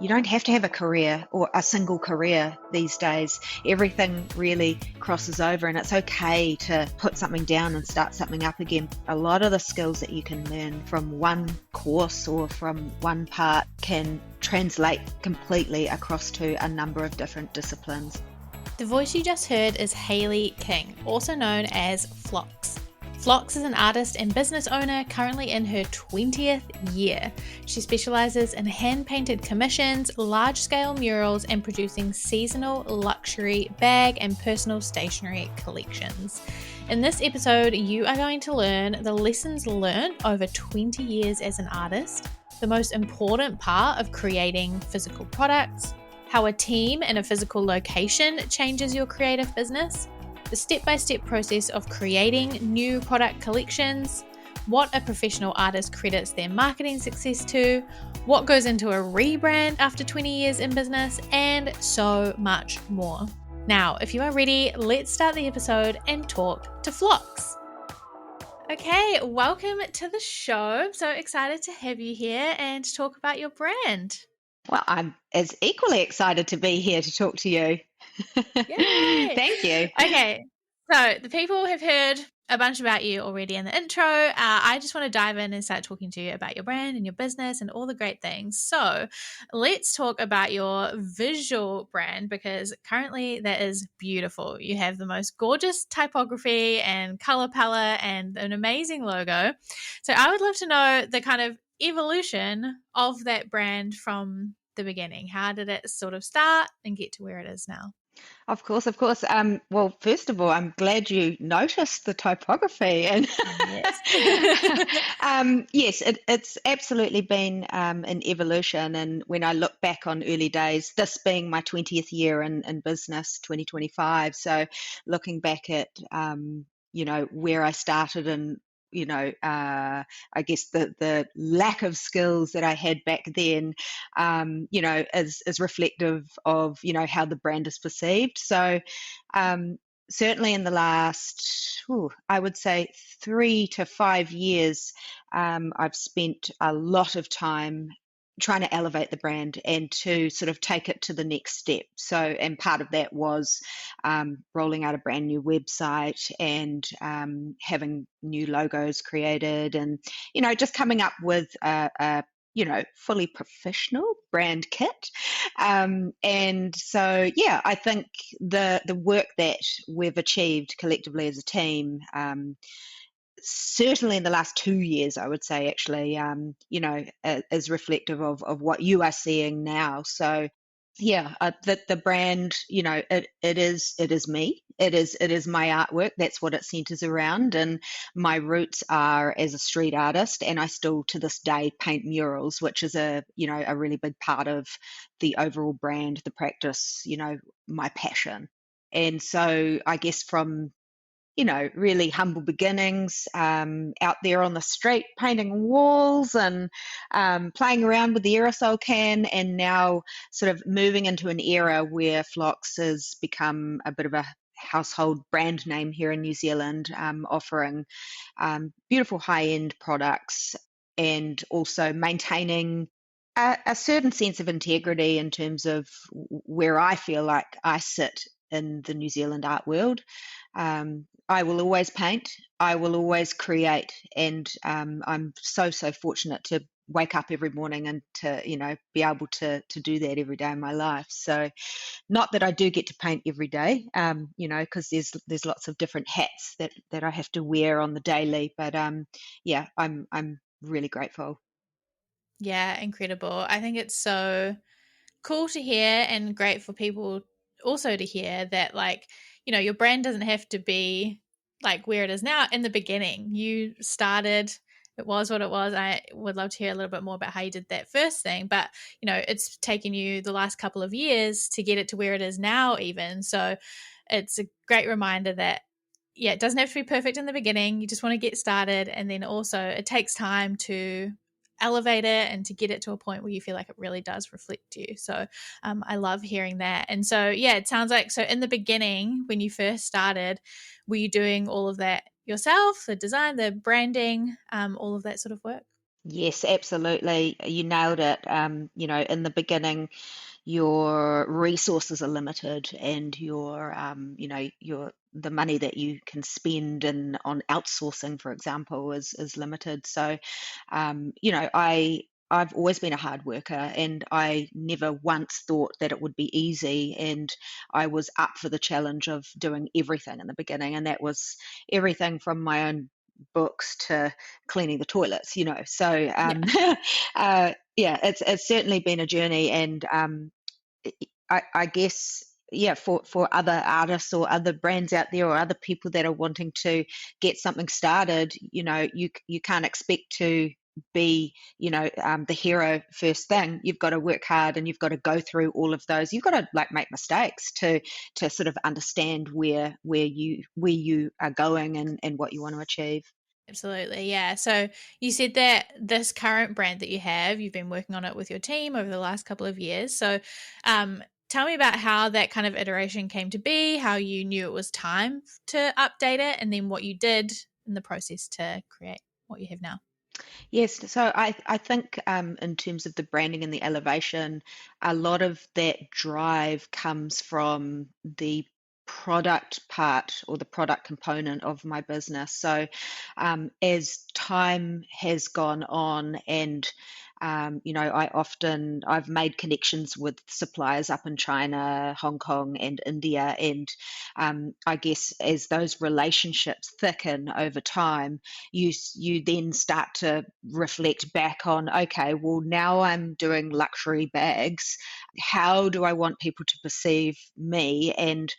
You don't have to have a career or a single career these days. Everything really crosses over, and it's okay to put something down and start something up again. A lot of the skills that you can learn from one course or from one part can translate completely across to a number of different disciplines. The voice you just heard is Hayley King, also known as FLOX. FLOX is an artist and business owner currently in her 20th year. She specialises in hand-painted commissions, large-scale murals, and producing seasonal luxury bag and personal stationery collections. In this episode, you are going to learn the lessons learned over 20 years as an artist, the most important part of creating physical products, how a team in a physical location changes your creative business, the step-by-step process of creating new product collections, what a professional artist credits their marketing success to, what goes into a rebrand after 20 years in business, and so much more. Now, if you are ready, let's start the episode and talk to FLOX. Okay, welcome to the show. I'm so excited to have you here and to talk about your brand. Well, I'm as equally excited to be here to talk to you. Yay! Thank you. Okay, so the people have heard a bunch about you already in the intro. I just want to dive in and start talking to you about your brand and your business and all the great things. So let's talk about your visual brand, because currently that is beautiful. You have the most gorgeous typography and color palette and an amazing logo. So I would love to know the kind of evolution of that brand from the beginning. How did it sort of start and get to where it is now? Of course, of course. Well, first of all, I'm glad you noticed the typography, and Yes. yes, it's absolutely been an evolution. And when I look back on early days, this being my 20th year in business, 2025, so looking back at where I started and I guess the lack of skills that I had back then, is reflective of, how the brand is perceived. So, certainly in the last, I would say 3 to 5 years, I've spent a lot of time trying to elevate the brand and to sort of take it to the next step. So, and part of that was rolling out a brand new website and having new logos created, and just coming up with a fully professional brand kit. And so, yeah, I think the work that we've achieved collectively as a team, certainly in the last 2 years, I would say, actually, is reflective of what you are seeing now. So, yeah, the brand, it is me. It is my artwork. That's what it centers around. And my roots are as a street artist, and I still to this day paint murals, which is a really big part of the overall brand, the practice, my passion. And so I guess from really humble beginnings, out there on the street painting walls and playing around with the aerosol can, and now sort of moving into an era where FLOX has become a bit of a household brand name here in New Zealand, offering beautiful high-end products and also maintaining a certain sense of integrity in terms of where I feel like I sit in the New Zealand art world. I will always paint. I will always create, and I'm so fortunate to wake up every morning and to be able to do that every day in my life. So, not that I do get to paint every day, because there's lots of different hats that I have to wear on the daily. But yeah, I'm really grateful. Yeah, incredible. I think it's so cool to hear and great for people also to hear that, like, your brand doesn't have to be like where it is now. In the beginning, you started, it was what it was. I would love to hear a little bit more about how you did that first thing, but it's taken you the last couple of years to get it to where it is now even. So it's a great reminder that, yeah, it doesn't have to be perfect in the beginning. You just want to get started, and then also it takes time to elevate it and to get it to a point where you feel like it really does reflect you. So I love hearing that. And so, yeah, it sounds like, so in the beginning, when you first started, were you doing all of that yourself, the design, the branding, all of that sort of work? Yes, absolutely. You nailed it. In the beginning, your resources are limited, and your the money that you can spend on outsourcing, for example, is limited. So, I've always been a hard worker, and I never once thought that it would be easy. And I was up for the challenge of doing everything in the beginning, and that was everything from my own books to cleaning the toilets. So Yeah, yeah, it's certainly been a journey, and I guess, yeah, for other artists or other brands out there or other people that are wanting to get something started, you can't expect to be, the hero first thing. You've got to work hard, and you've got to go through all of those. You've got to like make mistakes to sort of understand where you are going, and what you want to achieve. absolutely. Yeah. So you said that this current brand that you have, you've been working on it with your team over the last couple of years. So tell me about how that kind of iteration came to be, how you knew it was time to update it, and then what you did in the process to create what you have now. Yes, so I think in terms of the branding and the elevation, a lot of that drive comes from the product part or the product component of my business. So as time has gone on, and I've made connections with suppliers up in China, Hong Kong, and India, and I guess as those relationships thicken over time, you then start to reflect back on, okay, well, now I'm doing luxury bags. How do I want people to perceive me, and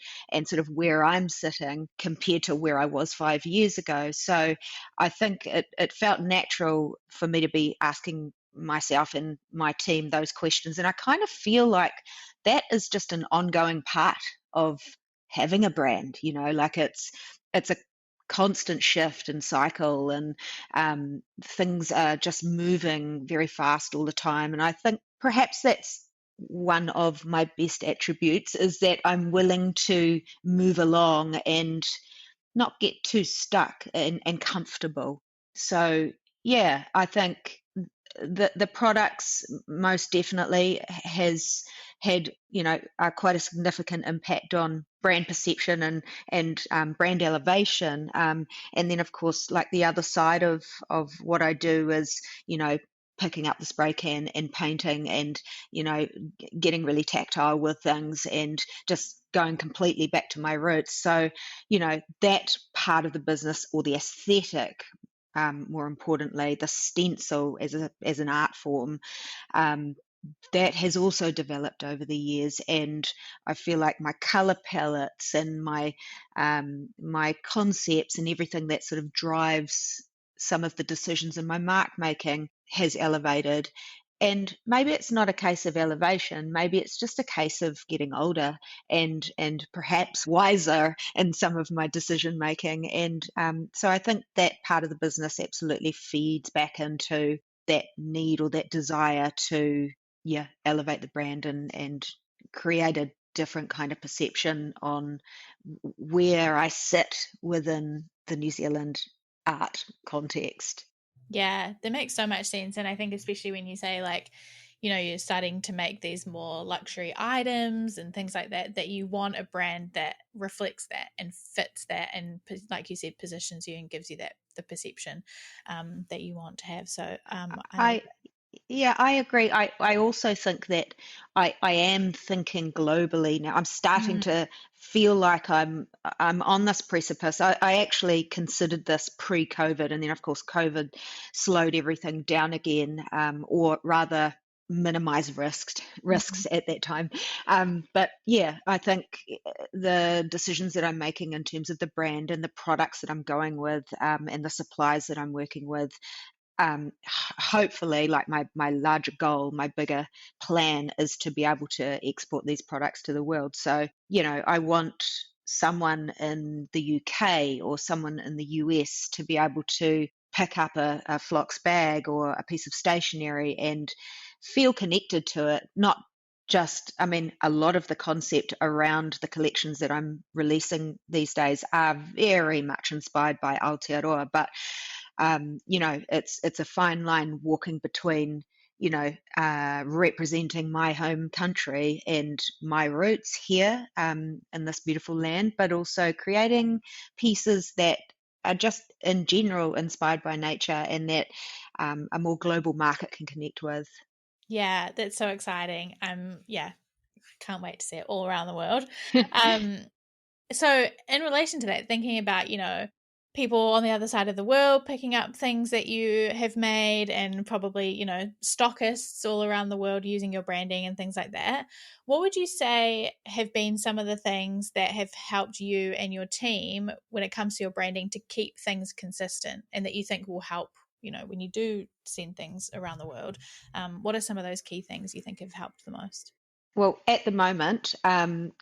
sort of where I'm sitting compared to where I was 5 years ago? So I think it felt natural for me to be asking myself and my team those questions. And I kind of feel like that is just an ongoing part of having a brand, like it's a constant shift and cycle, and things are just moving very fast all the time. And I think perhaps that's one of my best attributes, is that I'm willing to move along and not get too stuck and comfortable. So yeah, I think the products most definitely has had, quite a significant impact on brand perception and brand elevation. And then of course, like the other side of what I do is, picking up the spray can and painting, and getting really tactile with things, and just going completely back to my roots. So that part of the business, or the aesthetic, more importantly, the stencil as an art form, um, that has also developed over the years. And I feel like my color palettes and my concepts and everything that sort of drives some of the decisions in my mark making has elevated. And maybe it's not a case of elevation, maybe it's just a case of getting older, and perhaps wiser in some of my decision making. And so I think that part of the business absolutely feeds back into that need or that desire to, yeah, elevate the brand, and create a different kind of perception on where I sit within the New Zealand art context. Yeah, that makes so much sense. And I think, especially when you say, like, you're starting to make these more luxury items and things like that, that you want a brand that reflects that and fits that, and, like you said, positions you and gives you that the perception that you want to have. So I love I Yeah, I agree. I also think that I am thinking globally now. I'm starting that. to feel like I'm on this precipice. I actually considered this pre-COVID, and then of course COVID slowed everything down again, or rather minimize risks Mm. at that time. But yeah, I think the decisions that I'm making in terms of the brand and the products that I'm going with, and the suppliers that I'm working with, hopefully, like my larger goal, my bigger plan is to be able to export these products to the world. So I want someone in the UK or someone in the US to be able to pick up a FLOX bag or a piece of stationery and feel connected to it. Not just, I mean, a lot of the concept around the collections that I'm releasing these days are very much inspired by Aotearoa, but It's a fine line walking between, representing my home country and my roots here, in this beautiful land, but also creating pieces that are just in general inspired by nature and that a more global market can connect with. Yeah, that's so exciting. Yeah, can't wait to see it all around the world. Um, so in relation to that, thinking about, people on the other side of the world picking up things that you have made and probably, stockists all around the world using your branding and things like that. What would you say have been some of the things that have helped you and your team when it comes to your branding to keep things consistent and that you think will help, when you do send things around the world? What are some of those key things you think have helped the most? Well, at the moment,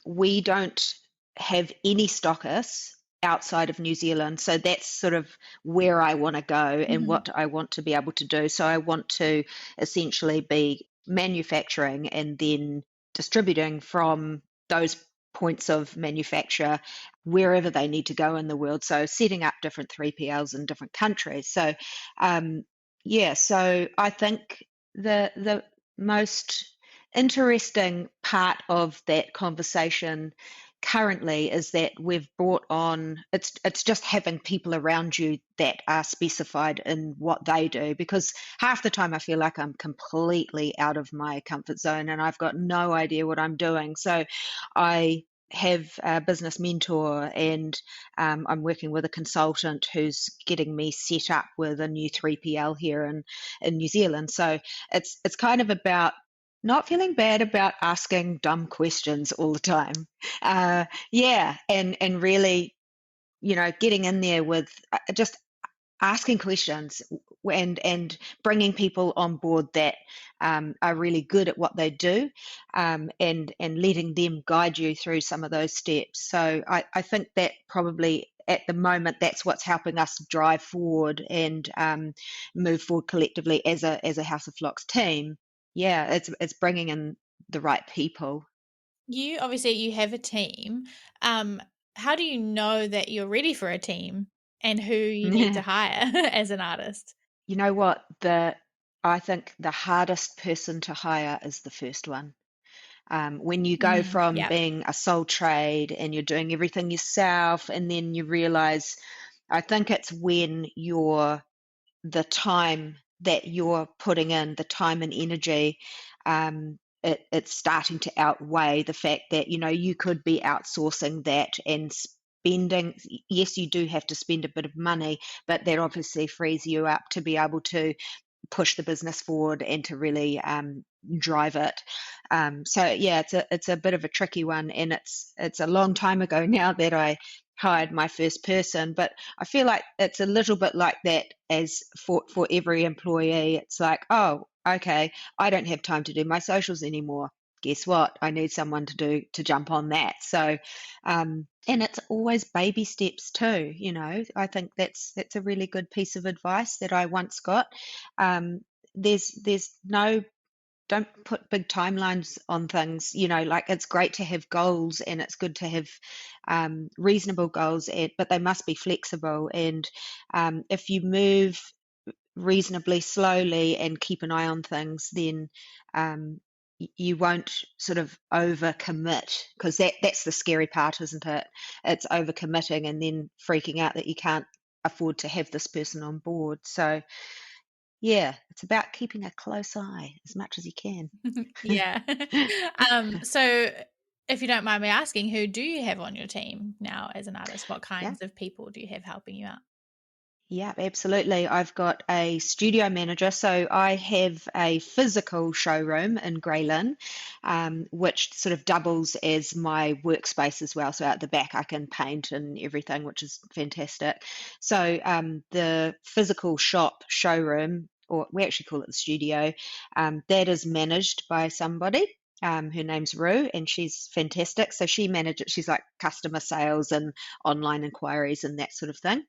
we don't have any stockists outside of New Zealand. So that's sort of where I want to go and Mhm. what I want to be able to do. So I want to essentially be manufacturing and then distributing from those points of manufacture wherever they need to go in the world. So setting up different 3PLs in different countries. So, um, yeah, so I think the most interesting part of that conversation currently is that we've brought on, it's just having people around you that are specified in what they do, because half the time I feel like I'm completely out of my comfort zone and I've got no idea what I'm doing. So I have a business mentor, and I'm working with a consultant who's getting me set up with a new 3PL here in New Zealand. So it's kind of about not feeling bad about asking dumb questions all the time. Yeah, and really, getting in there with just asking questions, and bringing people on board that are really good at what they do, and letting them guide you through some of those steps. So I think that probably at the moment that's what's helping us drive forward and move forward collectively as a House of Flocks team. Yeah, it's bringing in the right people. You obviously you have a team. Um, how do you know that you're ready for a team and who you need to hire as an artist? You know what? I think the hardest person to hire is the first one. When you go from Yeah. being a sole trade and you're doing everything yourself, and then you realize, I think it's when the time that you're putting in, the time and energy, it's starting to outweigh the fact that, you could be outsourcing that and spending. Yes, you do have to spend a bit of money, but that obviously frees you up to be able to push the business forward and to really drive it. So yeah, it's a bit of a tricky one, and it's a long time ago now that I hired my first person, but I feel like it's a little bit like that as for every employee. It's like, oh, okay, I don't have time to do my socials anymore. Guess what? I need someone to jump on that. So, and it's always baby steps too. I think that's a really good piece of advice that I once got. Um, there's no Don't put big timelines on things. Like, it's great to have goals and it's good to have reasonable goals, but they must be flexible. And if you move reasonably slowly and keep an eye on things, then you won't sort of overcommit, because that's the scary part, isn't it? It's overcommitting and then freaking out that you can't afford to have this person on board. So yeah, it's about keeping a close eye as much as you can. Yeah. So if you don't mind me asking, who do you have on your team now as an artist? What Yeah. kinds of people do you have helping you out? Yeah, absolutely. I've got a studio manager. So I have a physical showroom in Grey Lynn, which sort of doubles as my workspace as well. So out the back, I can paint and everything, which is fantastic. So the physical shop showroom, or we actually call it the studio, that is managed by somebody. Her name's Rue, and she's fantastic. So she manages, she's like customer sales and online inquiries and that sort of thing.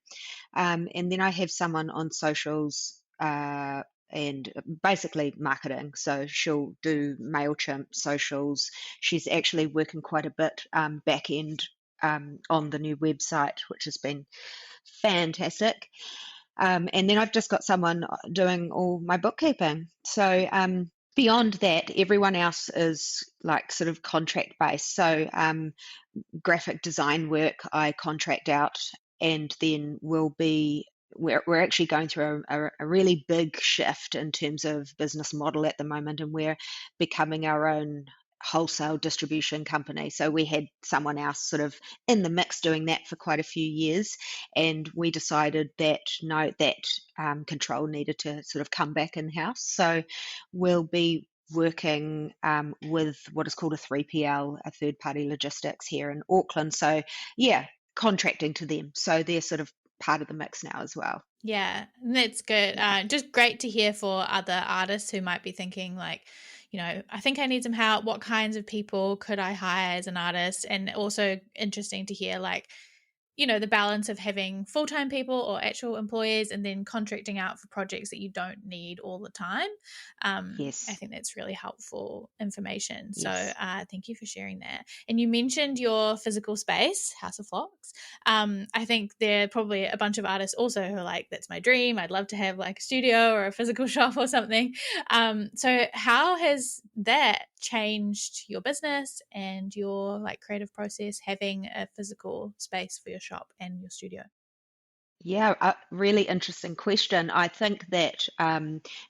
And then I have someone on socials, and basically marketing. So she'll do MailChimp socials. She's actually working quite a bit back end on the new website, which has been fantastic. And then I've just got someone doing all my bookkeeping. So beyond that, everyone else is like sort of contract based. So graphic design work I contract out, and then we're actually going through a really big shift in terms of business model at the moment, and we're becoming our own wholesale distribution company. So we had someone else sort of in the mix doing that for quite a few years, and we decided that no, that control needed to sort of come back in house. So we'll be working with what is called a 3PL, a third party logistics here in Auckland. So, yeah, contracting to them. So they're sort of part of the mix now as well. Yeah, that's good. Yeah. Just great to hear for other artists who might be thinking like, I think I need some help. What kinds of people could I hire as an artist? And also interesting to hear like, the balance of having full-time people or actual employees and then contracting out for projects that you don't need all the time. I Yes. think that's really helpful information. So Yes. thank you for sharing that. And you mentioned your physical space, House of FLOX. I think there are probably a bunch of artists also who are like, that's my dream. I'd love to have like a studio or a physical shop or something. So how has that changed your business and your like creative process having a physical space for your shop and your studio? Yeah, a really interesting question. I think that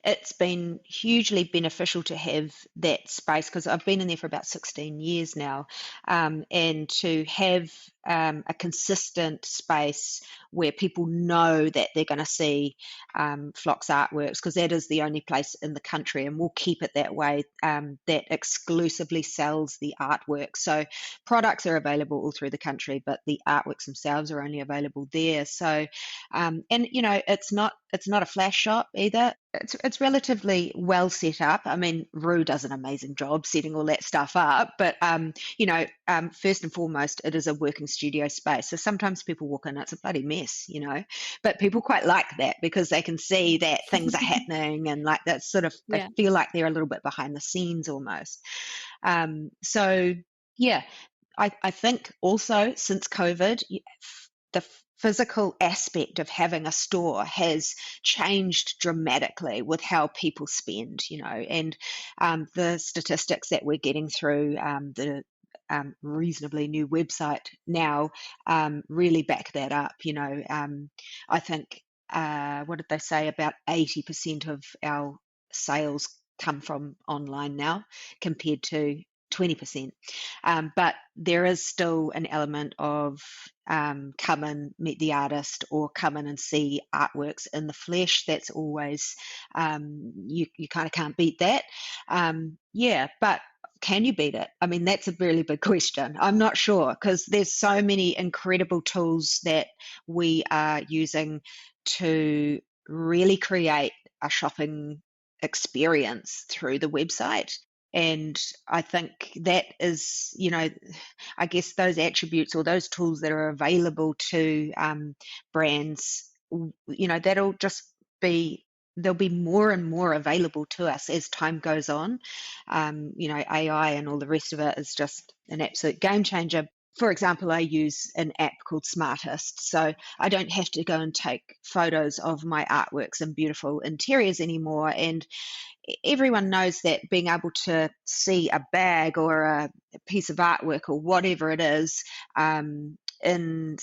it's been hugely beneficial to have that space because I've been in there for about 16 years now, and to have a consistent space where people know that they're going to see Flox artworks, because that is the only place in the country, and we'll keep it that way, that exclusively sells the artwork. So products are available all through the country, but the artworks themselves are only available there. So and it's not a flash shop either. It's relatively well set up. I mean, Rue does an amazing job setting all that stuff up, but first and foremost, it is a working studio space. So sometimes people walk in, it's a bloody mess. But people quite like that because they can see that things are happening, and like that sort of they Yeah. feel like they're a little bit behind the scenes almost. So yeah, I think also since COVID, the physical aspect of having a store has changed dramatically with how people spend. And the statistics that we're getting through the reasonably new website now really back that up. I think, what did they say? About 80% of our sales come from online now compared to 20%. But there is still an element of come and meet the artist or come in and see artworks in the flesh. That's always, you kind of can't beat that. Yeah, but can you beat it? I mean, that's a really big question. I'm not sure because there's so many incredible tools that we are using to really create a shopping experience through the website. And I think that is, I guess those attributes or those tools that are available to brands, that'll just be, there'll be more and more available to us as time goes on. AI and all the rest of it is just an absolute game changer. For example, I use an app called Smartest, so I don't have to go and take photos of my artworks and beautiful interiors anymore. And everyone knows that being able to see a bag or a piece of artwork or whatever it is in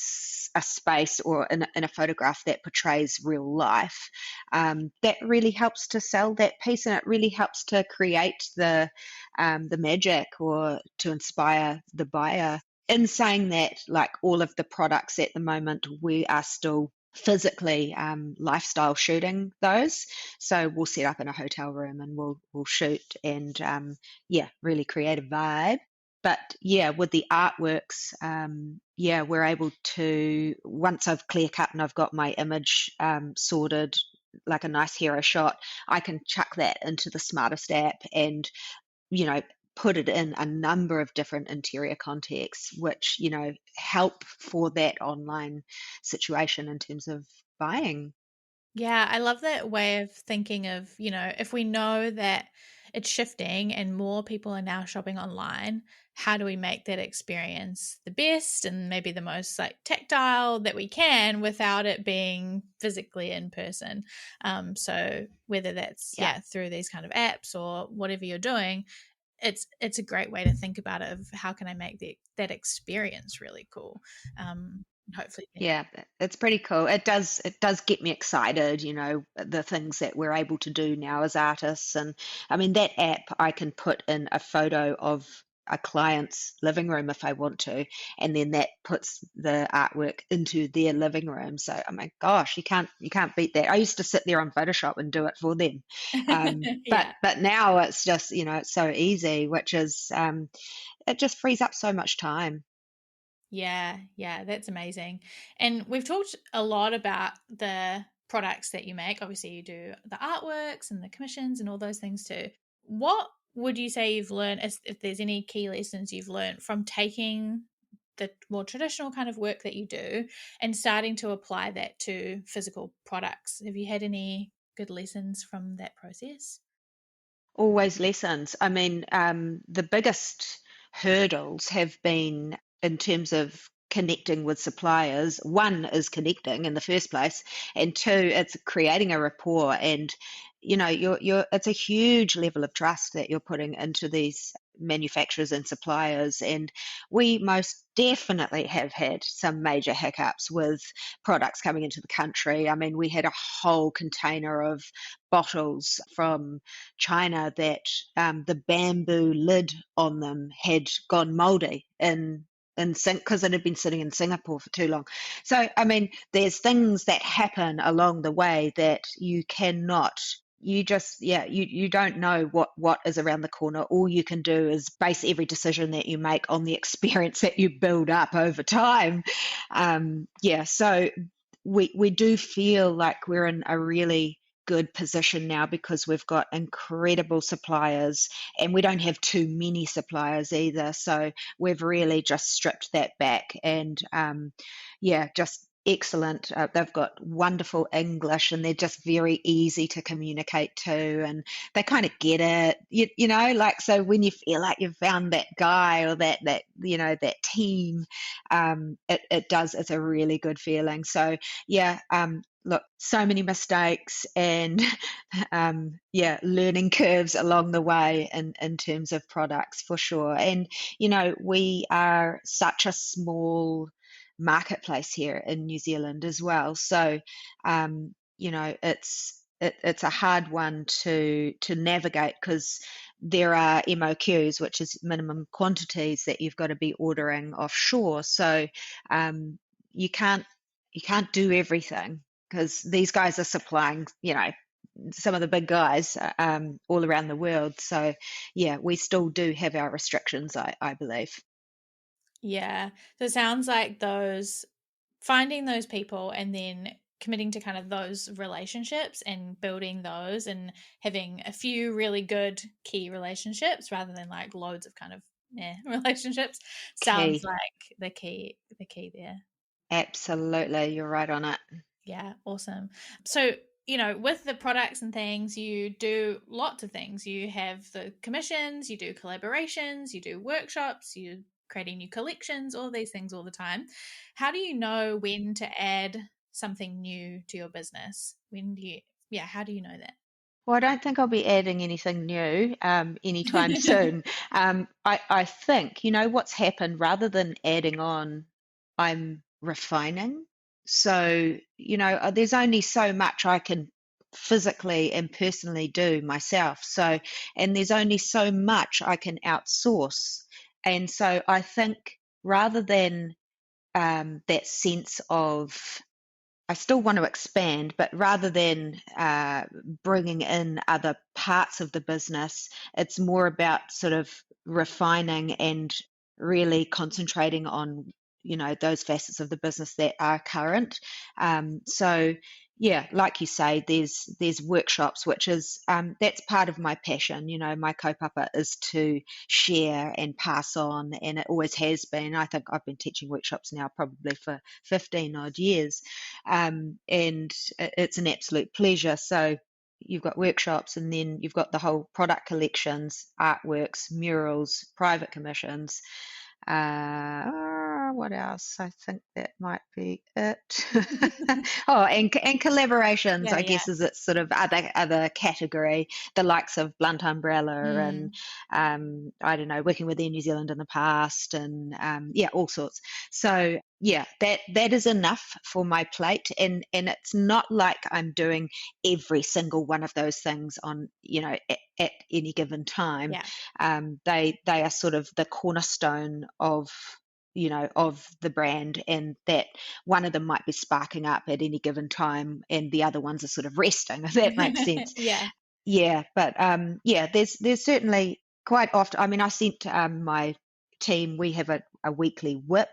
a space or in a photograph that portrays real life, that really helps to sell that piece, and it really helps to create the magic or to inspire the buyer. In saying that, like all of the products at the moment, we are still physically lifestyle shooting those. So we'll set up in a hotel room and we'll shoot and really create a vibe. But yeah, with the artworks, we're able to, once I've clear cut and I've got my image sorted like a nice hero shot, I can chuck that into the Smartest app and you know put it in a number of different interior contexts, which help for that online situation in terms of buying. Yeah, I love that way of thinking of, if we know that it's shifting and more people are now shopping online, how do we make that experience the best and maybe the most like tactile that we can without it being physically in person? So whether that's Yeah. through these kind of apps or whatever you're doing, it's a great way to think about it of how can I make that experience really cool. Hopefully, Yeah, it's pretty cool. It does get me excited, the things that we're able to do now as artists. And I mean, that app, I can put in a photo of a client's living room if I want to, and then that puts the artwork into their living room. So, oh my gosh, you can't beat that. I used to sit there on Photoshop and do it for them. But yeah. but now it's just, it's so easy, which is it just frees up so much time. Yeah, that's amazing. And we've talked a lot about the products that you make. Obviously, you do the artworks and the commissions and all those things too. What would you say you've learned, if there's any key lessons you've learned from taking the more traditional kind of work that you do and starting to apply that to physical products? Have you had any good lessons from that process? Always lessons. I mean, the biggest hurdles have been in terms of connecting with suppliers. One is connecting in the first place, and two, it's creating a rapport. And it's a huge level of trust that you're putting into these manufacturers and suppliers. And we most definitely have had some major hiccups with products coming into the country. I mean, we had a whole container of bottles from China that the bamboo lid on them had gone moldy in because it had been sitting in Singapore for too long. So I mean, there's things that happen along the way that you cannot. You just, yeah, you don't know what is around the corner. All you can do is base every decision that you make on the experience that you build up over time. Yeah, so we do feel like we're in a really good position now because we've got incredible suppliers and we don't have too many suppliers either. So we've really just stripped that back and yeah, just excellent. They've got wonderful English and they're just very easy to communicate to and they kind of get it, like so when you feel like you've found that guy or that team, it's a really good feeling. So yeah, look, so many mistakes and yeah, learning curves along the way in terms of products for sure. And we are such a small marketplace here in New Zealand as well. So it's a hard one to navigate because there are MOQs, which is minimum quantities that you've got to be ordering offshore. So you can't do everything because these guys are supplying, some of the big guys all around the world. So yeah, we still do have our restrictions, I believe. Yeah. So it sounds like finding those people and then committing to kind of those relationships and building those and having a few really good key relationships rather than like loads of kind of relationships sounds Key. like the key there. Absolutely. You're right on it. Yeah, awesome. So, with the products and things, you do lots of things. You have the commissions, you do collaborations, you do workshops, you're creating new collections, all these things all the time. How do you know when to add something new to your business? How do you know that? Well, I don't think I'll be adding anything new anytime soon. I think, what's happened rather than adding on, I'm refining. So, there's only so much I can physically and personally do myself. So, and there's only so much I can outsource. And so I think rather than that sense of I still want to expand, but rather than bringing in other parts of the business, it's more about sort of refining and really concentrating on, those facets of the business that are current. So, yeah, like you say, there's workshops, which is that's part of my passion. My kaupapa is to share and pass on, and it always has been. I think I've been teaching workshops now probably for 15 odd years and it's an absolute pleasure. So you've got workshops, and then you've got the whole product collections, artworks, murals, private commissions. What else? I think that might be it. Oh, and collaborations, Yeah, I yeah. guess, is its sort of other category. The likes of Blunt Umbrella and Mm, I don't know, working with Air New Zealand in the past, and yeah, all sorts. So yeah, that is enough for my plate, and it's not like I'm doing every single one of those things on, at any given time. yeah. They are sort of the cornerstone of, of the brand, and that one of them might be sparking up at any given time and the other ones are sort of resting, if that makes sense. Yeah. Yeah, but yeah, there's certainly quite often. I mean, I sent my team. We have a weekly whip,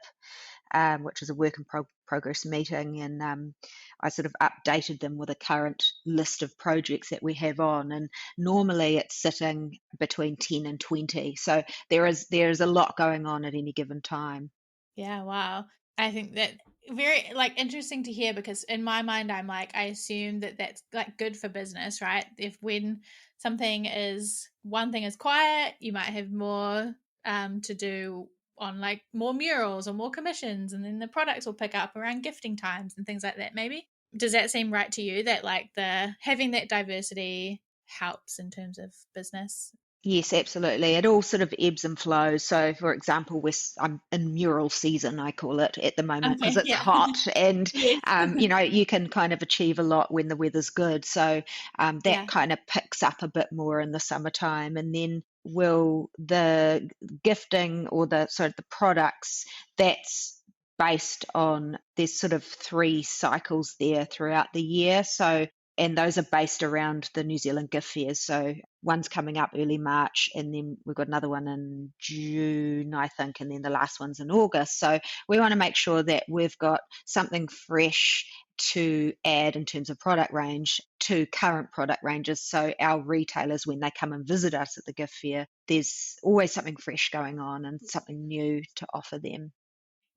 which is a work in progress meeting, and I sort of updated them with a current list of projects that we have on. And normally it's sitting between 10 and 20, so there is a lot going on at any given time. Yeah, wow. I think that very like interesting to hear because in my mind I'm like I assume that that's like good for business, right? If when something is one thing is quiet, you might have more to do on like more murals or more commissions and then the products will pick up around gifting times and things like that maybe. Does that seem right to you that like the having that diversity helps in terms of business? Yes, absolutely. It all sort of ebbs and flows. So, for example, I'm in mural season, I call it at the moment, because Okay, it's yeah. hot, and Yes. you can kind of achieve a lot when the weather's good. So that Yeah. kind of picks up a bit more in the summertime, and then will the gifting or the products, that's based on, there's sort of three cycles there throughout the year. So, and those are based around the New Zealand gift fairs. So one's coming up early March, and then we've got another one in June, I think, and then the last one's in August. So we want to make sure that we've got something fresh to add in terms of product range to current product ranges. So our retailers, when they come and visit us at the gift fair, there's always something fresh going on and something new to offer them.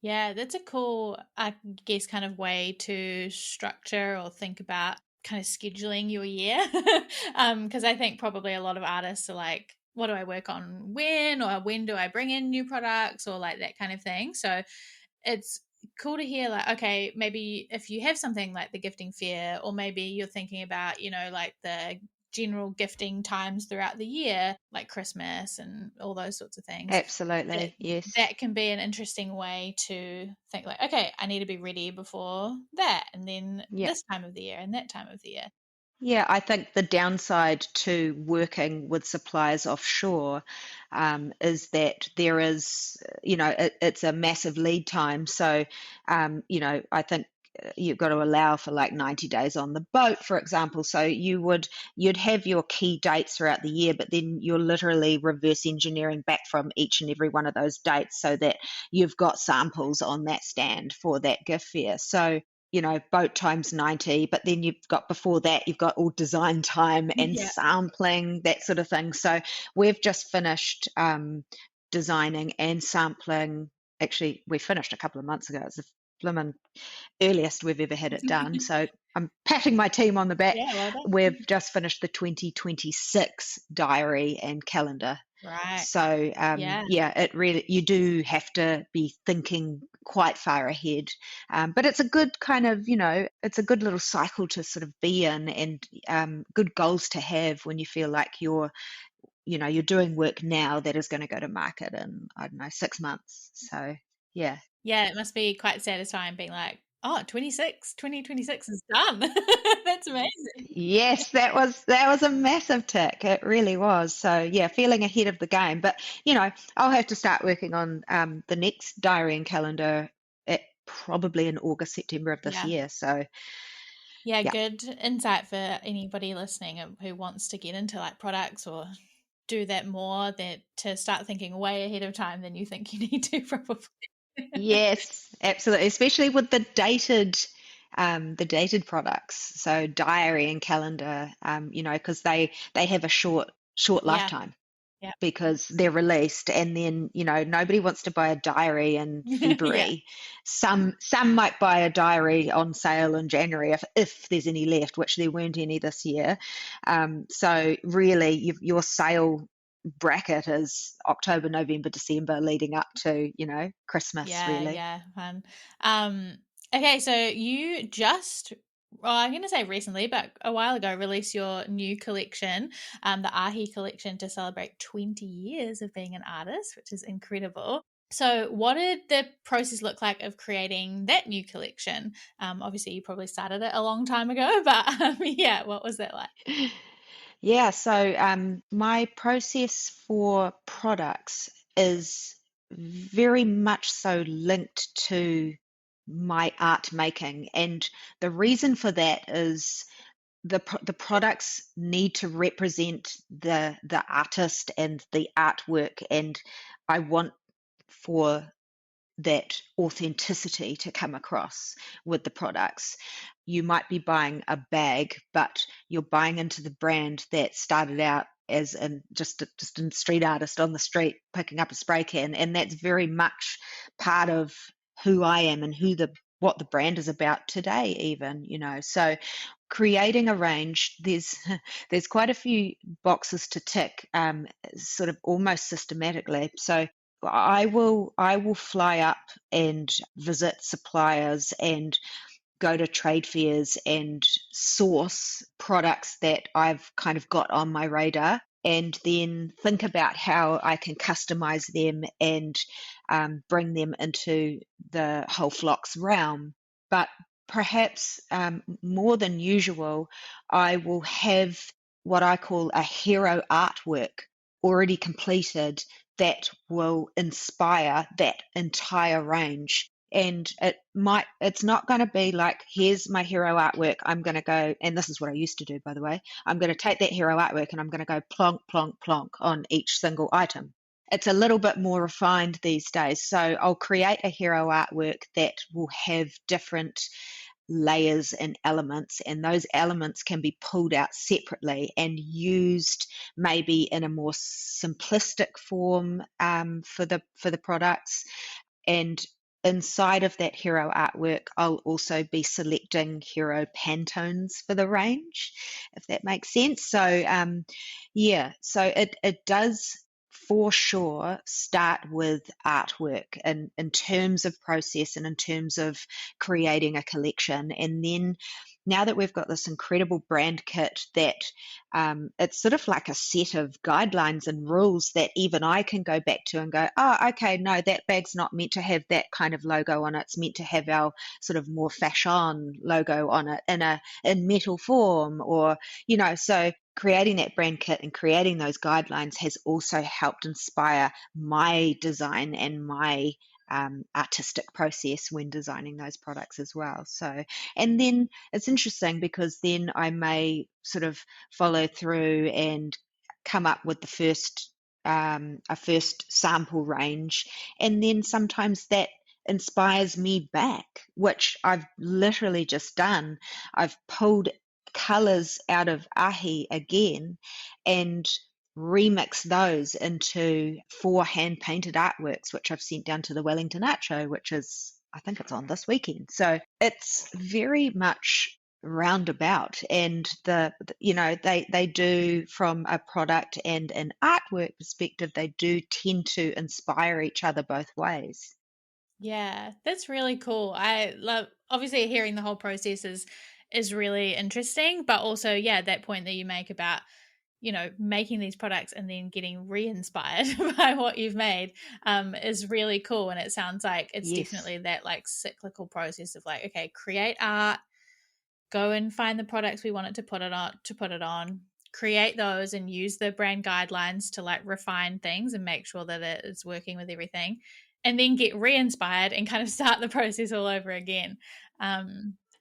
Yeah, that's a cool, I guess, kind of way to structure or think about kind of scheduling your year. Because I think probably a lot of artists are like, what do I work on when, or when do I bring in new products, or like that kind of thing. So it's cool to hear like okay maybe if you have something like the gifting fair or maybe you're thinking about like the general gifting times throughout the year like Christmas and all those sorts of things that Absolutely, yes. that can be an interesting way to think like okay I need to be ready before that and then Yeah. this time of the year and that time of the year. Yeah, I think the downside to working with suppliers offshore is that there is, it's a massive lead time. So, I think you've got to allow for like 90 days on the boat, for example. So you'd have your key dates throughout the year, but then you're literally reverse engineering back from each and every one of those dates so that you've got samples on that stand for that gift fair. So boat times 90, but then you've got before that, you've got all design time and Yeah. sampling, that sort of thing. So we've just finished designing and sampling. Actually, we finished a couple of months ago. It's the blimmin' earliest we've ever had it done. So I'm patting my team on the back. Yeah, well done. We've just finished the 2026 diary and calendar. Right. So Yeah. yeah, it really, you do have to be thinking quite far ahead, but it's a good kind of, it's a good little cycle to sort of be in, and good goals to have when you feel like you're doing work now that is going to go to market in, I don't know, 6 months. So yeah. Yeah, it must be quite satisfying being like, oh, 2026 is done. That's amazing. Yes, that was a massive tick. It really was. So yeah, feeling ahead of the game. But I'll have to start working on the next diary and calendar at probably in August, September of this Yeah. year. So Yeah, yeah. good insight for anybody listening who wants to get into like products or do that more, that to start thinking way ahead of time than you think you need to probably. Yes, absolutely. Especially with the dated products. So diary and calendar, because they have a short Yeah. lifetime. Yeah. because they're released, and then nobody wants to buy a diary in Yeah. February. Some might buy a diary on sale in January if there's any left, which there weren't any this year. So really, your sale bracket is October, November, December, leading up to Christmas, Yeah, really. yeah, fun. Um, okay, so you just, well, I'm going to say recently, but a while ago, released your new collection, the Ahi collection, to celebrate 20 years of being an artist, which is incredible. So, what did the process look like of creating that new collection? Obviously, you probably started it a long time ago, but yeah, what was that like? Yeah, so my process for products is very much so linked to my art making. And the reason for that is the products need to represent the artist and the artwork, and I want for that authenticity to come across with the products. You might be buying a bag, but you're buying into the brand that started out as just a street artist on the street picking up a spray can, and that's very much part of who I am and what the brand is about today, even. So creating a range, there's quite a few boxes to tick, sort of almost systematically. So I will fly up and visit suppliers and go to trade fairs and source products that I've kind of got on my radar, and then think about how I can customize them and bring them into the whole FLOX realm. But perhaps more than usual, I will have what I call a hero artwork already completed that will inspire that entire range. And it's not going to be like, here's my hero artwork, I'm going to go, and this is what I used to do, by the way, I'm going to take that hero artwork and I'm going to go plonk plonk plonk on each single item. It's a little bit more refined these days, so I'll create a hero artwork that will have different layers and elements, and those elements can be pulled out separately and used maybe in a more simplistic form, for the products. And inside of that hero artwork, I'll also be selecting hero Pantones for the range, if that makes sense. So yeah, so it does for sure start with artwork in terms of process and in terms of creating a collection. And then now that we've got this incredible brand kit, that it's sort of like a set of guidelines and rules that even I can go back to and go, oh, okay, no, that bag's not meant to have that kind of logo on it. It's meant to have our sort of more fashion logo on it in metal form, or so creating that brand kit and creating those guidelines has also helped inspire my design and my artistic process when designing those products as well. So, and then it's interesting because then I may sort of follow through and come up with a first sample range, and then sometimes that inspires me back, which I've literally just done. I've pulled colors out of Ahi again and remix those into 4 hand painted artworks, which I've sent down to the Wellington Art Show, which is, I think it's on this weekend. So it's very much roundabout, and they do, from a product and an artwork perspective, they do tend to inspire each other both ways. Yeah, that's really cool. I love, obviously, hearing the whole process is really interesting, but also, yeah, that point that you make about, making these products and then getting re-inspired by what you've made, is really cool. And it sounds like it's Yes. definitely that like cyclical process of like, okay, create art, go and find the products we want it to put it on, create those and use the brand guidelines to like refine things and make sure that it is working with everything, and then get re-inspired and kind of start the process all over again.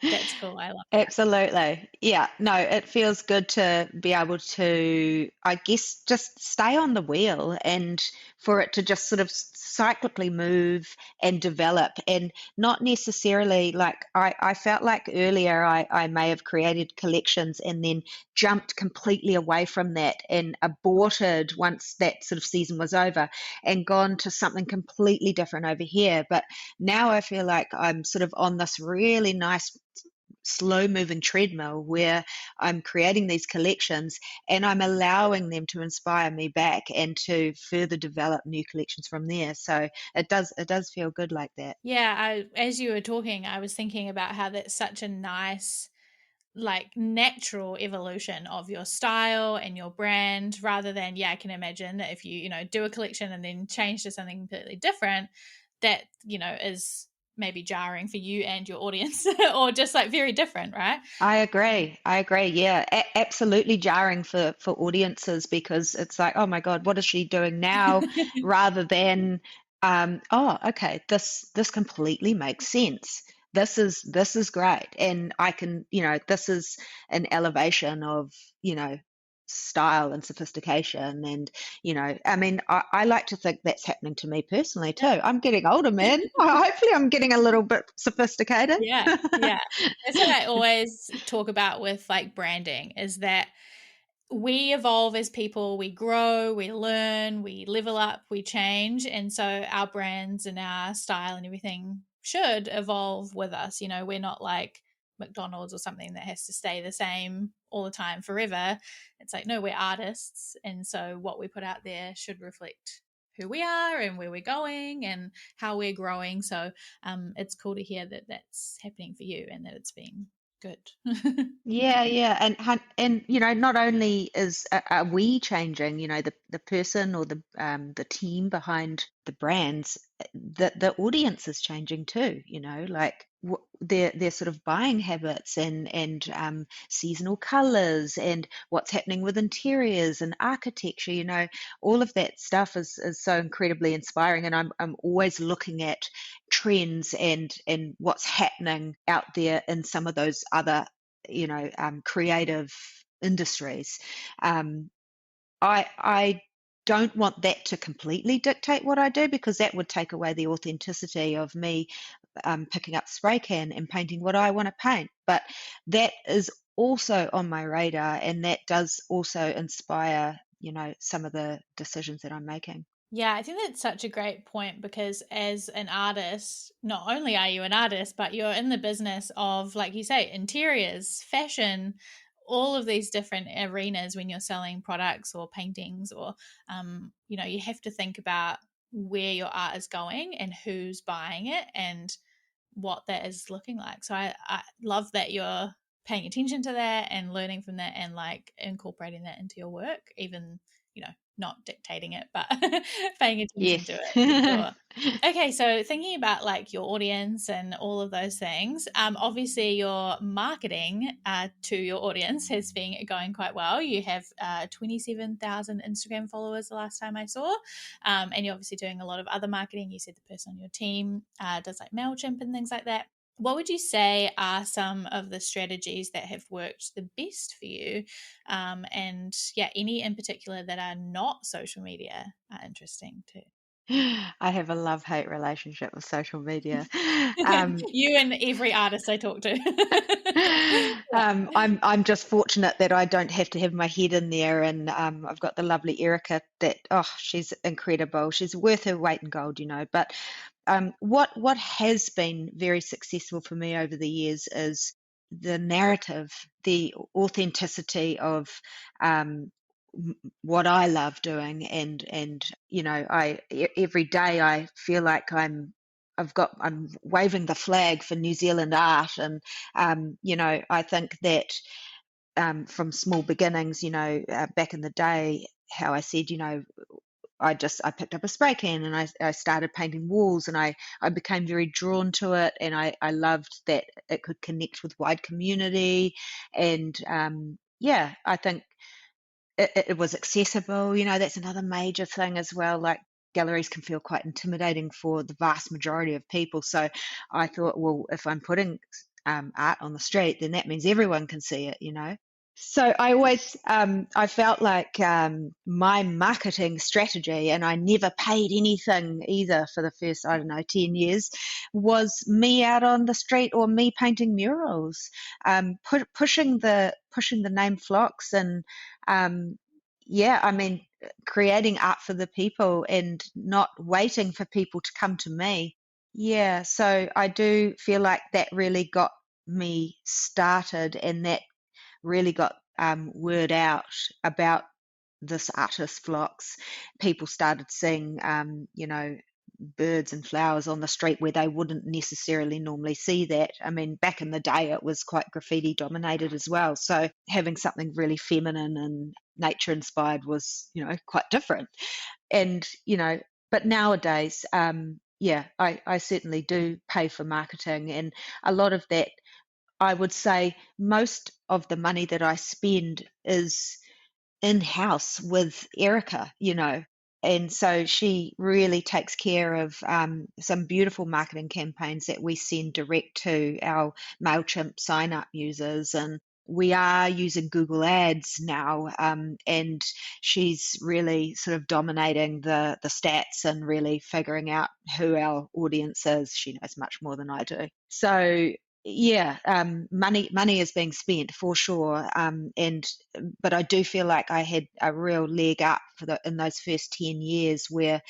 That's cool. I love that. Absolutely. Yeah. No, it feels good to be able to, I guess, just stay on the wheel and for it to just sort of cyclically move and develop, and not necessarily like I felt like earlier I may have created collections and then jumped completely away from that and aborted once that sort of season was over and gone to something completely different over here. But now I feel like I'm sort of on this really nice slow moving treadmill where I'm creating these collections and I'm allowing them to inspire me back and to further develop new collections from there. So it does feel good like that. Yeah, as you were talking, I was thinking about how that's such a nice, like, natural evolution of your style and your brand, rather than, yeah, I can imagine that if you know, do a collection and then change to something completely different, that, is maybe jarring for you and your audience, or just like very different, right? I agree. I agree. Yeah, absolutely jarring for audiences because it's like, oh my God, what is she doing now? Rather than, oh, okay, this completely makes sense. This is great, and I can, this is an elevation of, you know, style and sophistication, and I mean, I like to think that's happening to me personally too. I'm getting older, man. Hopefully, I'm getting a little bit sophisticated. Yeah, yeah. That's what I always talk about with like branding, is that we evolve as people, we grow, we learn, we level up, we change. And so our brands and our style and everything should evolve with us. We're not like McDonald's or something that has to stay the same all the time forever. It's like, no, we're artists. And so what we put out there should reflect who we are and where we're going and how we're growing. So it's cool to hear that that's happening for you and that it's been good. Yeah, yeah, and not only are we changing, the person or the team behind the brands, the audience is changing too. Like their sort of buying habits and seasonal colors and what's happening with interiors and architecture. All of that stuff is so incredibly inspiring, and I'm always looking at trends and what's happening out there in some of those other creative industries. Um, I don't want that to completely dictate what I do because that would take away the authenticity of me picking up spray can and painting what I want to paint. But that is also on my radar, and that does also inspire some of the decisions that I'm making. Yeah, I think that's such a great point, because as an artist, not only are you an artist, but you're in the business of, like you say, interiors, fashion, all of these different arenas when you're selling products or paintings, or, you have to think about where your art is going and who's buying it and what that is looking like. So I love that you're paying attention to that and learning from that and like incorporating that into your work, even, not dictating it, but paying attention to Yes. it for sure. Okay, so thinking about like your audience and all of those things, obviously your marketing to your audience has been going quite well. You have 27,000 Instagram followers the last time I saw, and you're obviously doing a lot of other marketing. You said the person on your team does like MailChimp and things like that. What would you say are some of the strategies that have worked the best for you? And yeah, any in particular that are not social media are interesting too. I have a love-hate relationship with social media. Um, You and every artist I talk to. I'm just fortunate that I don't have to have my head in there, and I've got the lovely Erica that she's incredible. She's worth her weight in gold. But what has been very successful for me over the years is the narrative, the authenticity of um, what I love doing, and every day I feel like I'm waving the flag for New Zealand art, and I think that from small beginnings, back in the day, how I said, I picked up a spray can and I started painting walls, and I became very drawn to it, and I loved that it could connect with wide community, and yeah, I think it was accessible. That's another major thing as well. Like galleries can feel quite intimidating for the vast majority of people. So I thought, well, if I'm putting art on the street, then that means everyone can see it. So I always, I felt like my marketing strategy, and I never paid anything either for the first, I don't know, 10 years, was me out on the street or me painting murals, pushing the name Phlox, and um, yeah, I mean, creating art for the people and not waiting for people to come to me. Yeah, so I do feel like that really got me started, and that really got word out about this artist Phlox. People started seeing, birds and flowers on the street where they wouldn't necessarily normally see that. I mean, back in the day, it was quite graffiti dominated as well. So having something really feminine and nature inspired was, quite different. And, but nowadays, yeah, I certainly do pay for marketing, and a lot of that, I would say most of the money that I spend is in-house with Erica, and so she really takes care of some beautiful marketing campaigns that we send direct to our MailChimp sign-up users. And we are using Google Ads now, and she's really sort of dominating the stats and really figuring out who our audience is. She knows much more than I do. So yeah, money is being spent for sure, and but I do feel like I had a real leg up in those first 10 years where,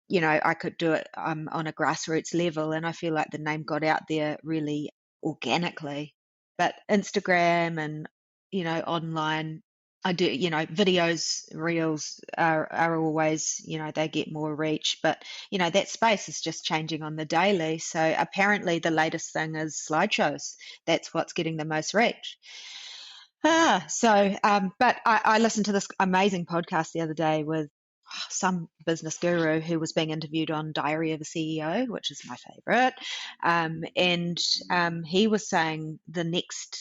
I could do it on a grassroots level, and I feel like the name got out there really organically. But Instagram and, online, I do, videos, reels are always, they get more reach, but, that space is just changing on the daily. So apparently the latest thing is slideshows. That's what's getting the most reach. But I listened to this amazing podcast the other day with some business guru who was being interviewed on Diary of a CEO, which is my favorite. And he was saying the next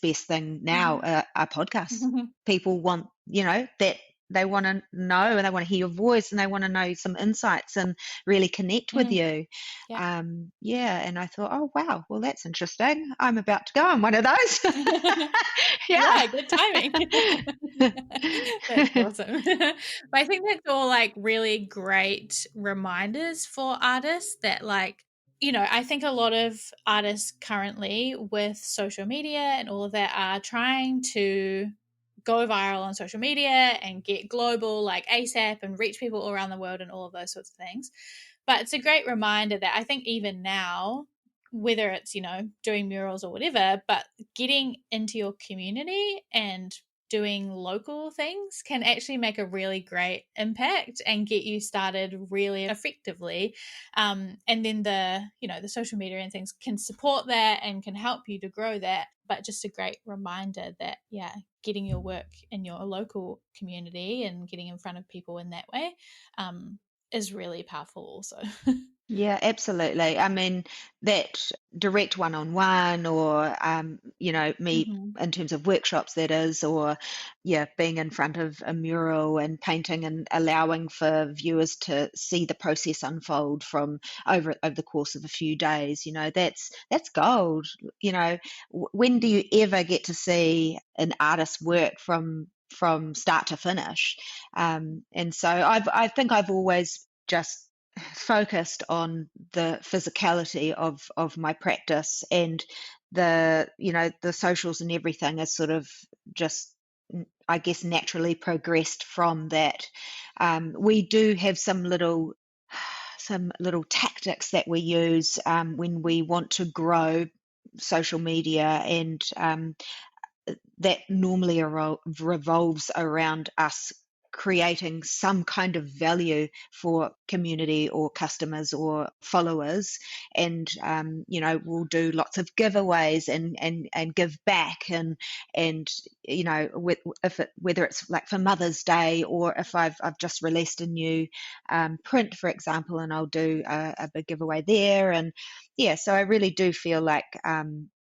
best thing now are podcasts. People want, that they want to know, and they want to hear your voice, and they want to know some insights and really connect with you. Yeah. Yeah, and I thought, oh wow, well that's interesting. I'm about to go on one of those. Yeah. Yeah, good timing. That's awesome. But I think that's all like really great reminders for artists that I think a lot of artists currently with social media and all of that are trying to go viral on social media and get global like ASAP and reach people all around the world and all of those sorts of things. But it's a great reminder that I think even now, whether it's, doing murals or whatever, but getting into your community and doing local things can actually make a really great impact and get you started really effectively. And then the social media and things can support that and can help you to grow that. But just a great reminder that, yeah, getting your work in your local community and getting in front of people in that way is really powerful also. Yeah, absolutely. I mean, that direct one-on-one, or, me Mm-hmm. in terms of workshops, that is, or, yeah, being in front of a mural and painting and allowing for viewers to see the process unfold from over the course of a few days, that's gold. When do you ever get to see an artist's work from start to finish? And so I think I've always just focused on the physicality of my practice, and the socials and everything is sort of just, I guess, naturally progressed from that. We do have some little tactics that we use when we want to grow social media, and that normally revolves around us creating some kind of value for community or customers or followers. And we'll do lots of giveaways and give back, and whether it's like for Mother's Day, or if I've just released a new print, for example, and I'll do a big giveaway there. And yeah, so I really do feel like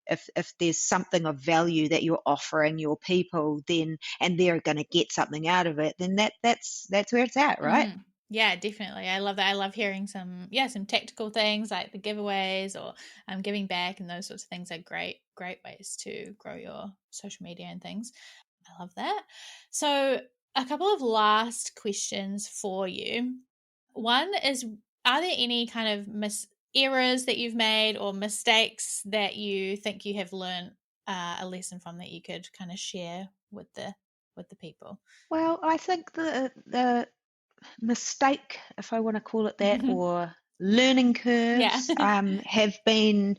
if there's something of value that you're offering your people, then, and they're going to get something out of it, then that's where it's at, right? Yeah, definitely. I love that. I love hearing some tactical things like the giveaways or giving back, and those sorts of things are great ways to grow your social media and things. I love that. So, a couple of last questions for you. One is, are there any kind of errors that you've made or mistakes that you think you have learned a lesson from that you could kind of share with the people? Well, I think the mistake, if I want to call it that, or learning Yeah. curves, have been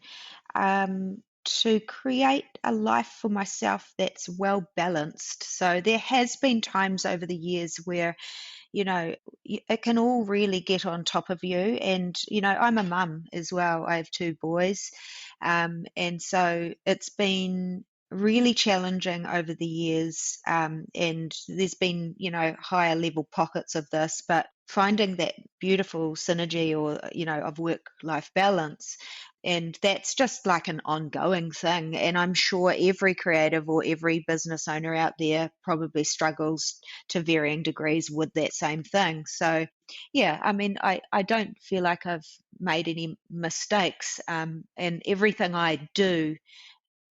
to create a life for myself that's well balanced. So there has been times over the years where, you know, it can all really get on top of you. And, I'm a mum as well. I have two boys. And so it's been really challenging over the years. And there's been, higher level pockets of this, but finding that beautiful synergy or, of work life balance. And that's just like an ongoing thing. And I'm sure every creative or every business owner out there probably struggles to varying degrees with that same thing. So, yeah, I mean, I don't feel like I've made any mistakes. And everything I do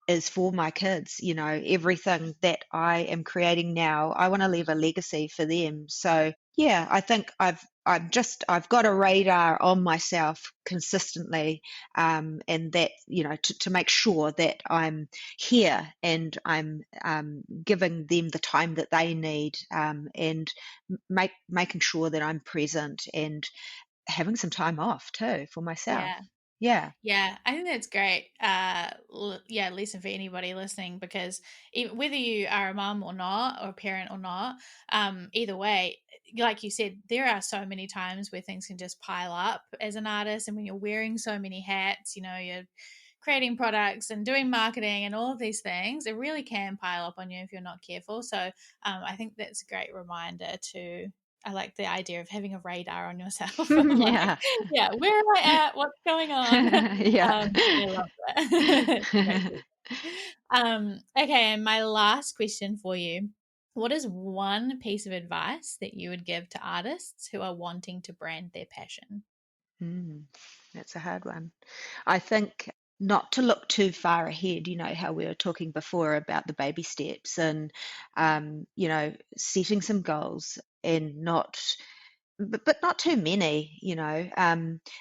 is for my kids. Everything that I am creating now, I want to leave a legacy for them. So, yeah, I think I've got a radar on myself consistently, and that, to make sure that I'm here and I'm giving them the time that they need, and making sure that I'm present and having some time off too for myself. Yeah. Yeah. Yeah, I think that's great. Yeah, lesson for anybody listening, because whether you are a mum or not, or a parent or not, either way, like you said, there are so many times where things can just pile up as an artist, and when you're wearing so many hats, you're creating products and doing marketing and all of these things, it really can pile up on you if you're not careful. So, I think that's a great reminder to. I like the idea of having a radar on yourself. Like, Yeah. yeah, where am I at? What's going on? Yeah. I love that. Great. Okay, and my last question for you. What is one piece of advice that you would give to artists who are wanting to brand their passion? Mm, that's a hard one. I think not to look too far ahead, how we were talking before about the baby steps and, setting some goals and but not too many,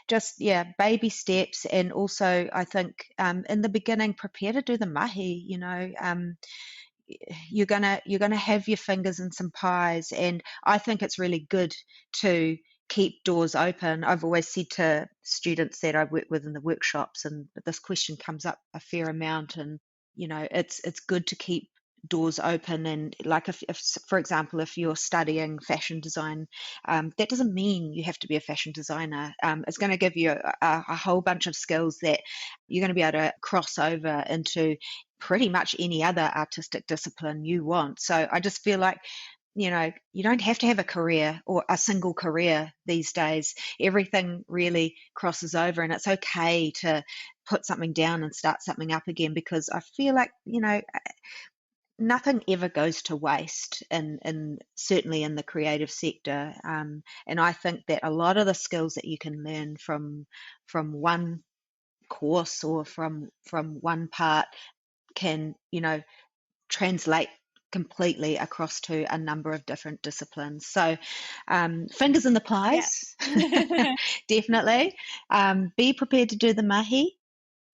just, yeah, baby steps. And also, I think in the beginning, prepare to do the mahi, you're gonna have your fingers in some pies, and I think it's really good to keep doors open. I've always said to students that I work with in the workshops, and this question comes up a fair amount, and it's good to keep doors open. And like, if for example, if you're studying fashion design, that doesn't mean you have to be a fashion designer. It's going to give you a whole bunch of skills that you're going to be able to cross over into pretty much any other artistic discipline you want. So I just feel like, you don't have to have a career or a single career these days. Everything really crosses over, and it's okay to put something down and start something up again, because I feel like, nothing ever goes to waste, in certainly in the creative sector. And I think that a lot of the skills that you can learn from one course or from one part can, translate completely across to a number of different disciplines. So, fingers in the Yeah. pies, definitely. Be prepared to do the mahi,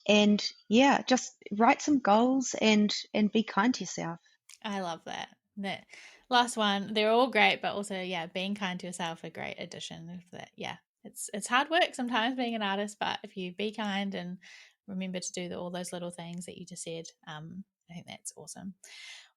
and yeah, just write some goals and be kind to yourself. I love that. That last one, they're all great, but also, yeah, being kind to yourself, a great addition of that. Yeah, it's hard work sometimes being an artist, but if you be kind and remember to do all those little things that you just said, I think that's awesome.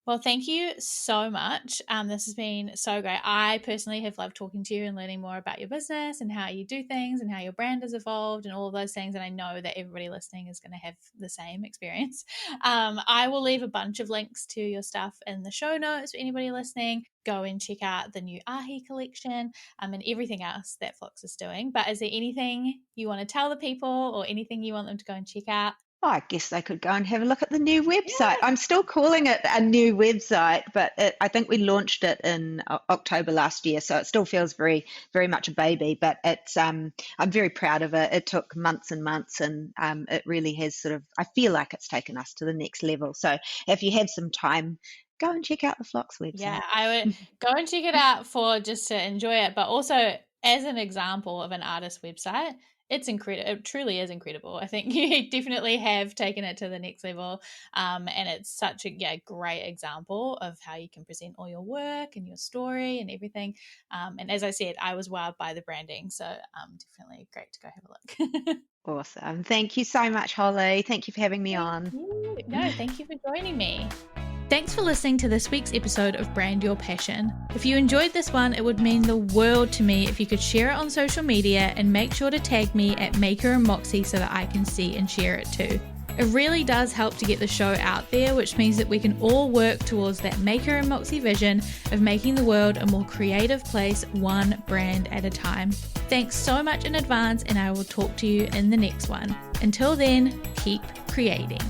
Well, thank you so much. This has been so great. I personally have loved talking to you and learning more about your business and how you do things and how your brand has evolved and all of those things. And I know that everybody listening is going to have the same experience. I will leave a bunch of links to your stuff in the show notes for anybody listening. Go and check out the new Ahi collection, and everything else that FLOX is doing. But is there anything you want to tell the people or anything you want them to go and check out? Oh, I guess they could go and have a look at the new website. I'm still calling it a new website, but I think we launched it in October last year, so it still feels very, very much a baby. But it's I'm very proud of it. It took months and months, and it really has sort of. I feel like it's taken us to the next level. So if you have some time, go and check out the FLOX Yeah, website. I would go and check it out for just to enjoy it, but also as an example of an artist website, it's incredible. It truly is incredible. I think you definitely have taken it to the next level, and it's such a great example of how you can present all your work and your story and everything. And as I said, I was wowed by the branding, so definitely great to go have a look. Awesome. Thank you so much, Holly. Thank you for having me Thank on. you. No, thank you for joining me. Thanks for listening to this week's episode of Brand Your Passion. If you enjoyed this one, it would mean the world to me if you could share it on social media and make sure to tag me at Maker and Moxie so that I can see and share it too. It really does help to get the show out there, which means that we can all work towards that Maker and Moxie vision of making the world a more creative place, one brand at a time. Thanks so much in advance, and I will talk to you in the next one. Until then, keep creating.